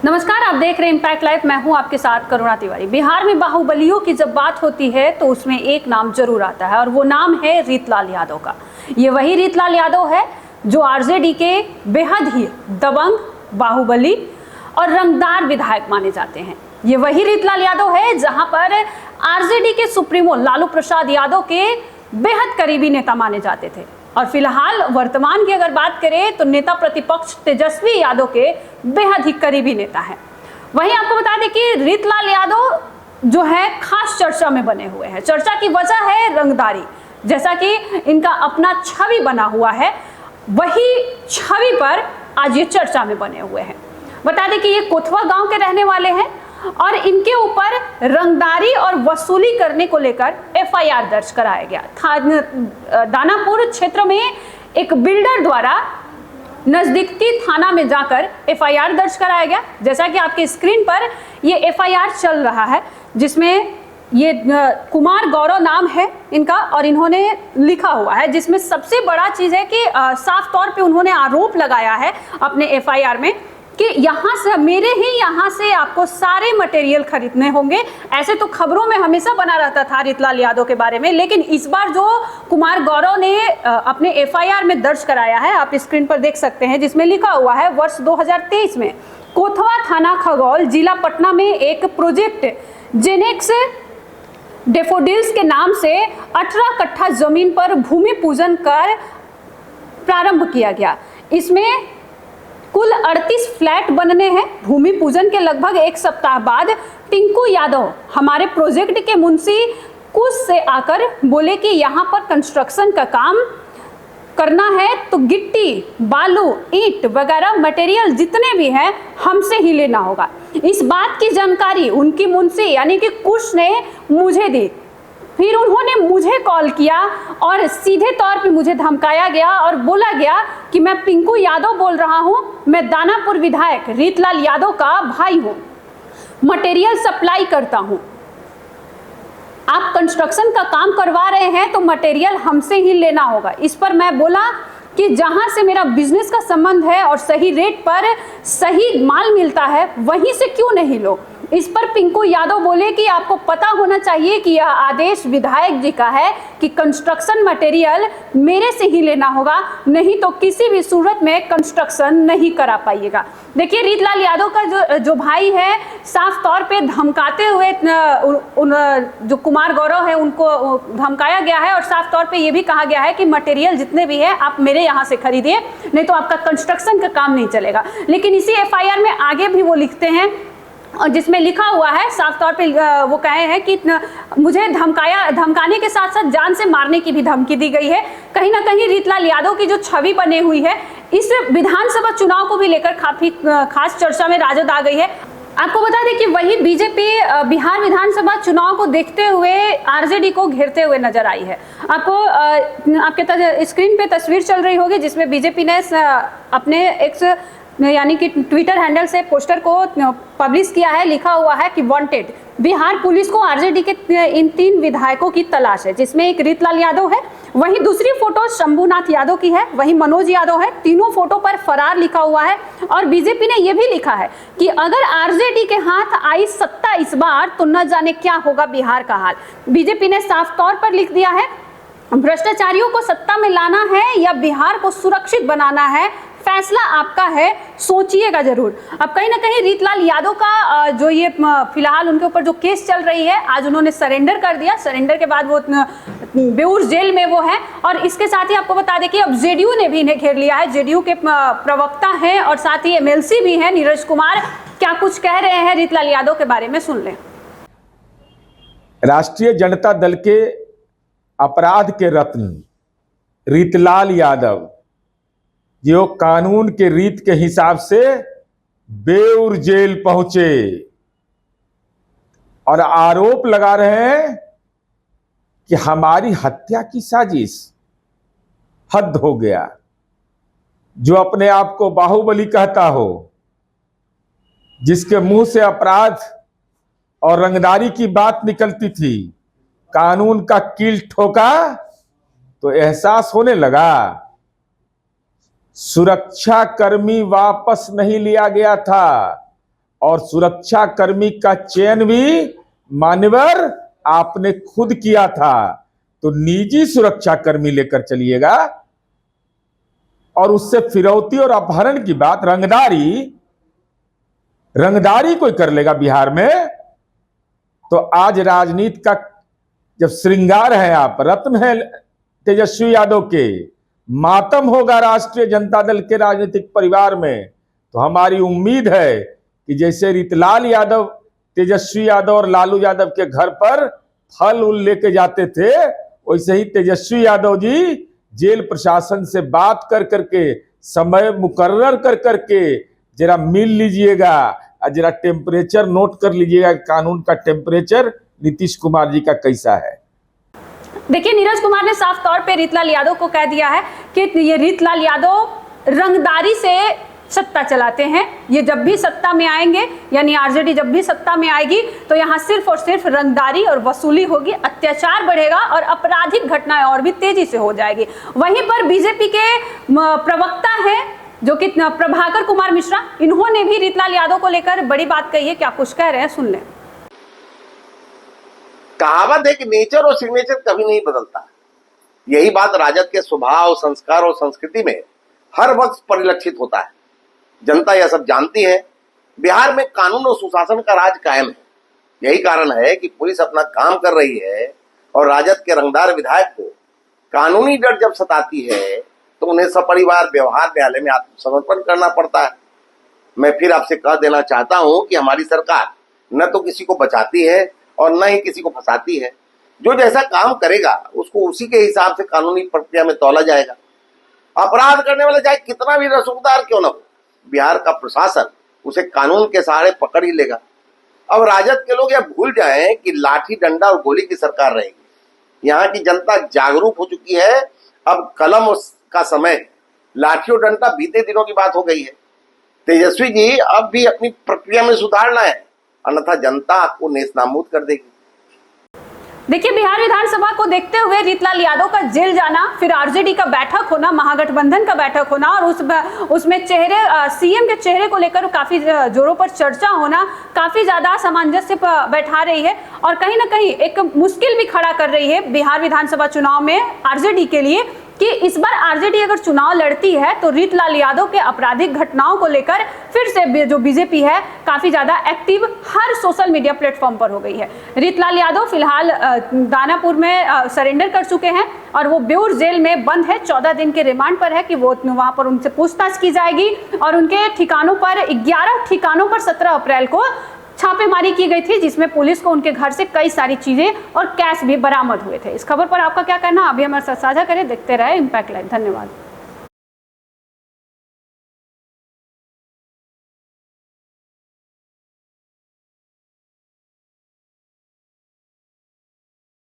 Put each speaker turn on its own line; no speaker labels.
नमस्कार, आप देख रहे हैं इम्पैक्ट लाइव। मैं हूं आपके साथ करुणा तिवारी। बिहार में बाहुबलियों की जब बात होती है तो उसमें एक नाम जरूर आता है और वो नाम है रीतलाल यादव का। ये वही रीतलाल यादव है जो आरजेडी के बेहद ही दबंग, बाहुबली और रंगदार विधायक माने जाते हैं। ये वही रीतलाल यादव है जहां पर आरजेडी के सुप्रीमो लालू प्रसाद यादव के बेहद करीबी नेता माने जाते थे। और फिलहाल वर्तमान की अगर बात करें तो नेता प्रतिपक्ष तेजस्वी यादव के बेहद ही करीबी नेता है। वहीं आपको बता दें कि रीतलाल यादव जो है खास चर्चा में बने हुए हैं। चर्चा की वजह है रंगदारी। जैसा कि इनका अपना छवि बना हुआ है, वही छवि पर आज ये चर्चा में बने हुए हैं। बता दें कि ये कोथवा गांव के रहने वाले हैं और इनके ऊपर रंगदारी और वसूली करने को लेकर एफआईआर दर्ज कराया गया। दानापुर क्षेत्र में एक बिल्डर द्वारा नजदीकी थाना में जाकर एफआईआर दर्ज कराया गया। जैसा कि आपके स्क्रीन पर ये एफआईआर चल रहा है, जिसमें ये कुमार गौरव नाम है इनका और इन्होंने लिखा हुआ है, जिसमें सबसे बड़ा चीज है कि साफ तौर पे उन्होंने आरोप लगाया है अपने एफआईआर में कि यहाँ से मेरे ही यहाँ से आपको सारे मटेरियल खरीदने होंगे। ऐसे तो खबरों में हमेशा बना रहता था रीतलाल यादव के बारे में, लेकिन इस बार जो कुमार गौरव ने अपने एफआईआर में दर्ज कराया है, आप स्क्रीन पर देख सकते हैं, जिसमें लिखा हुआ है वर्ष 2023 में कोथवा थाना खगौल जिला पटना में एक प्रोजेक्ट जेनेक्स डेफोडिल्स के नाम से 18 कट्ठा जमीन पर भूमि पूजन कर प्रारंभ किया गया। इसमें कुल 38 फ्लैट बनने हैं। भूमि पूजन के लगभग एक सप्ताह बाद टिंकू यादव हमारे प्रोजेक्ट के मुंशी कुछ से आकर बोले कि यहाँ पर कंस्ट्रक्शन का काम करना है तो गिट्टी, बालू, ईंट वगैरह मटेरियल जितने भी हैं हमसे ही लेना होगा। इस बात की जानकारी उनकी मुंशी यानी कि कुछ ने मुझे दी। फिर उन्होंने मुझे कॉल किया और सीधे तौर पे मुझे धमकाया गया और बोला गया कि मैं पिंकू यादव बोल रहा हूं, मैं दानापुर विधायक रीतलाल यादव का भाई हूं, मटेरियल सप्लाई करता हूं। आप कंस्ट्रक्शन का काम करवा रहे हैं तो मटेरियल हमसे ही लेना होगा। इस पर मैं बोला कि जहां से मेरा बिजनेस का संबंध है और सही रेट पर सही माल मिलता है वहीं से क्यों नहीं लो। इस पर पिंकू यादव बोले कि आपको पता होना चाहिए कि यह आदेश विधायक जी का है कि कंस्ट्रक्शन मटेरियल मेरे से ही लेना होगा, नहीं तो किसी भी सूरत में कंस्ट्रक्शन नहीं करा पाइएगा। देखिए, रीतलाल यादव का जो भाई है, साफ तौर पे धमकाते हुए जो कुमार गौरव है उनको धमकाया गया है और साफ तौर पे ये भी कहा गया है कि मटेरियल जितने भी है आप मेरे यहाँ से खरीदिए, नहीं तो आपका कंस्ट्रक्शन का काम नहीं चलेगा। लेकिन इसी एफआईआर में आगे भी वो लिखते हैं और जिसमें लिखा हुआ है साफ तौर पे वो कहे हैं कि मुझे धमकाने के साथ साथ जान से मारने की भी धमकी दी गई है। कहीं ना कहीं रीतलाल यादव की जो छवि बनी हुई है, इस विधानसभा चुनाव को भी लेकर काफी खास चर्चा में राजद आ गई है। आपको बता दें कि वही बीजेपी बिहार विधानसभा चुनाव को देखते हुए आरजेडी को घेरते हुए नजर आई है। आपको आपके स्क्रीन पे तस्वीर चल रही होगी, जिसमें बीजेपी ने अपने एक्स यानी कि ट्विटर हैंडल से पोस्टर को पब्लिश किया है। लिखा हुआ है कि वांटेड, बिहार पुलिस को आरजेडी के इन 3 विधायकों की तलाश है, जिसमें एक रीतलाल यादव है, वहीं दूसरी फोटो शंभुनाथ यादव की है, वहीं मनोज यादव है। तीनों फोटो पर फरार लिखा हुआ है और बीजेपी ने यह भी लिखा है कि अगर आरजेडी के हाथ आई सत्ता इस बार तो न जाने क्या होगा बिहार का हाल। बीजेपी ने साफ तौर पर लिख दिया है, भ्रष्टाचारियों को सत्ता में लाना है या बिहार को सुरक्षित बनाना है, फैसला आपका है, सोचिएगा जरूर। अब कहीं ना कहीं रीतलाल यादव का जो ये फिलहाल उनके ऊपर जो केस चल रही है, आज उन्होंने सरेंडर कर दिया। सरेंडर के बाद वो बेऊर जेल में वो है और इसके साथ ही आपको बता दें कि अब जेडीयू ने भी इन्हें घेर लिया है। जेडीयू के प्रवक्ता हैं और साथ ही एमएलसी भी हैं नीरज कुमार, क्या कुछ कह रहे हैं रीतलाल यादव के बारे में, सुन लें।
राष्ट्रीय जनता दल के अपराध के रत्न रीतलाल यादव, जो कानून के रीत के हिसाब से बेऊर जेल पहुंचे और आरोप लगा रहे हैं कि हमारी हत्या की साजिश। हद हो गया। जो अपने आप को बाहुबली कहता हो, जिसके मुंह से अपराध और रंगदारी की बात निकलती थी, कानून का कील ठोका तो एहसास होने लगा सुरक्षा कर्मी वापस नहीं लिया गया था, और सुरक्षा कर्मी का चयन भी मान्यवर आपने खुद किया था, तो निजी सुरक्षा कर्मी लेकर चलिएगा। और उससे फिरौती और अपहरण की बात, रंगदारी कोई कर लेगा बिहार में, तो आज राजनीति का जब श्रृंगार है, आप रत्न है तेजस्वी यादव के, मातम होगा राष्ट्रीय जनता दल के राजनीतिक परिवार में, तो हमारी उम्मीद है कि जैसे रीतलाल यादव तेजस्वी यादव और लालू यादव के घर पर फल उल लेके जाते थे, वैसे ही तेजस्वी यादव जी जेल प्रशासन से बात कर करके, समय मुकर्रर कर करके जरा मिल लीजिएगा और जरा टेम्परेचर नोट कर लीजिएगा, कानून का टेम्परेचर नीतीश कुमार जी का कैसा है।
देखिए, नीरज कुमार ने साफ तौर पे रीतलाल यादव को कह दिया है कि ये रीतलाल यादव रंगदारी से सत्ता चलाते हैं। ये जब भी सत्ता में आएंगे, यानी आरजेडी जब भी सत्ता में आएगी, तो यहाँ सिर्फ और सिर्फ रंगदारी और वसूली होगी, अत्याचार बढ़ेगा और आपराधिक घटनाएं और भी तेजी से हो जाएगी। वहीं पर बीजेपी के प्रवक्ता हैं जो कि प्रभाकर कुमार मिश्रा, इन्होंने भी रीतलाल यादव को लेकर बड़ी बात कही है। क्या कुछ कह रहे हैं, सुन लें।
कहावत है कि नेचर और सिग्नेचर कभी नहीं बदलता। यही बात राजद के स्वभाव, संस्कार और संस्कृति में हर वक्त परिलक्षित होता है। जनता यह सब जानती है। बिहार में कानून और सुशासन का राज कायम है। यही कारण है कि पुलिस अपना काम कर रही है और राजद के रंगदार विधायक को कानूनी डर जब सताती है तो उन्हें सपरिवार व्यवहार न्यायालय में आत्मसमर्पण करना पड़ता है। मैं फिर आपसे कह देना चाहता हूं कि हमारी सरकार न तो किसी को बचाती है और न ही किसी को फंसाती है। जो जैसा काम करेगा उसको उसी के हिसाब से कानूनी प्रक्रिया में तौला जाएगा। अपराध करने वाला चाहे कितना भी रसूखदार क्यों न हो, बिहार का प्रशासन उसे कानून के सहारे पकड़ ही लेगा। अब राजद के लोग यह भूल जाएं कि लाठी डंडा और गोली की सरकार रहेगी। यहाँ की जनता जागरूक हो चुकी है। अब कलम का समय, लाठी और डंडा बीते दिनों की बात हो गई है। तेजस्वी जी अब भी अपनी प्रक्रिया में सुधार लाएं, अन्यथा जनता आपको नेस्तनाबूद कर देगी।
देखिए, बिहार विधानसभा को देखते हुए रीतलाल यादव का जेल जाना, फिर आरजेडी का बैठक होना, महागठबंधन का बैठक होना और उसमें सीएम के चेहरे को लेकर काफी जोरों पर चर्चा होना काफी ज्यादा सामंजस्य बैठा रही है और कहीं ना कहीं एक मुश्किल भी खड़ा कर रही है बिहार विधानसभा चुनाव में आरजेडी के लिए कि इस बार आरजेडी अगर चुनाव लड़ती है तो रीतलाल यादव के आपराधिक घटनाओं को लेकर फिर से जो बीजेपी है काफी ज्यादा एक्टिव हर सोशल मीडिया प्लेटफॉर्म पर हो गई है। रीतलाल यादव फिलहाल दानापुर में सरेंडर कर चुके हैं और वो बेऊर जेल में बंद है। 14 दिन के रिमांड पर है कि वो वहां पर उनसे पूछताछ की जाएगी और उनके ठिकानों पर 11 ठिकानों पर 17 अप्रैल को छापेमारी की गई थी, जिसमें पुलिस को उनके घर से कई सारी चीजें और कैश भी बरामद हुए थे। इस खबर पर आपका क्या कहना, अभी हमारे साथ साझा करें। देखते रहे इम्पैक्ट लाइव। धन्यवाद।